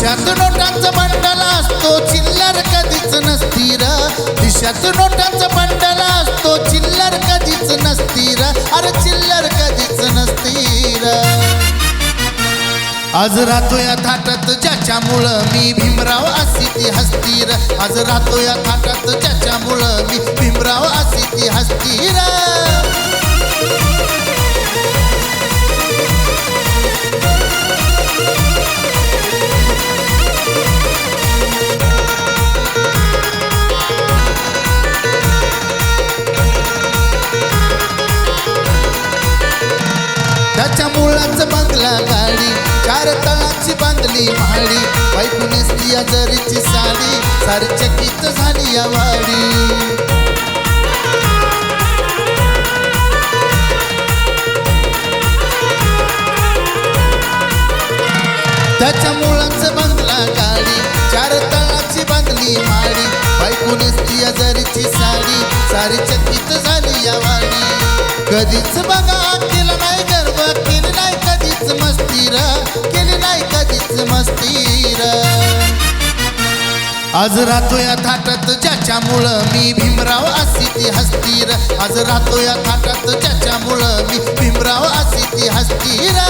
खिशात नोटांचा बंडल असतो चिल्लर कधीच नसती र खिशात नोटांचा बंडल असतो चिल्लर कधीच नसती र अरे चिल्लर कधीच नसती र आज राहतो या थाटात ज्याच्यामुळं मी भीमराव अशी ती हसती र आज राहतो या थाटात ज्याच्यामुळं मी भीमराव अशी ती हसती र त्याच्या मुलाचं बंगला गाडी चार तळाची बांधली महाडी बायको नेसली जरीची साडी सारी चकित झाली या वाडी त्याच्या मुलाचं बंगला गाडी चार तळाची बांधली महाडी बायको नेसली जरीची साडी सारी चकित झाली या वाडी कधीच बघा केला नाही गर्व केली नाही कधीच मस्ती र केली नाही कधीच मस्ती र आज राहतो या थाटात ज्याच्यामुळं मी भीमराव अशी ती हसती र आज राहतो या थाटात ज्याच्यामुळं मी भीमराव अशी ती हसती र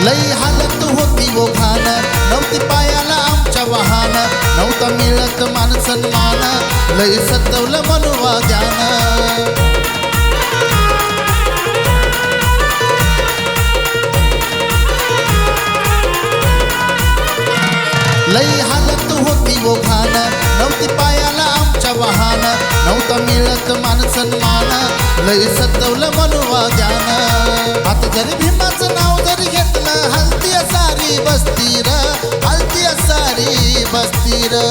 लई हालत होती वो घाण नव्हती पायाला आमच्या वाहन नव्हता मिळत मान सन्मान लई सतवलं मनवा ध्यान लई हालत होती वो घाण नव्हती पायाला आमच्या वाहन नव्हता मिळत मान सन्मान लई सतवलं मनवा ध्यान आता जरी भीमाचं नाव जरी घेतलं हलती सारी बसती र हलती सारी बसती र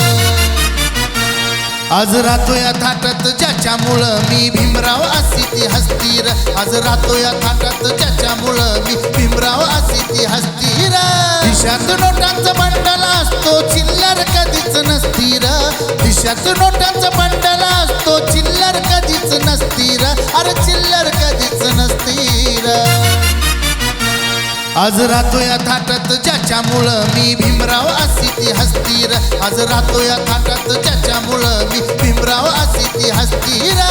आज राहतो या थाटात ज्याच्यामुळं मी भीमराव अशी ती हसती र आज राहतो या थाटात ज्याच्यामुळं मी भीमराव अशी ती हसती र खिशात नोटांचा बंडल असतो चिल्लर कधीच नसती र खिशात नोटांचा बंडल असतो चिल्लर कधीच नसती र अरे चिल्लर कधीच नसती र आज राहतो या थाटात ज्याच्यामुळं मी भीमराव अशी ती हसती र आज राहतो या थाटात ज्याच्यामुळं मी भीमराव अशी ती हसती र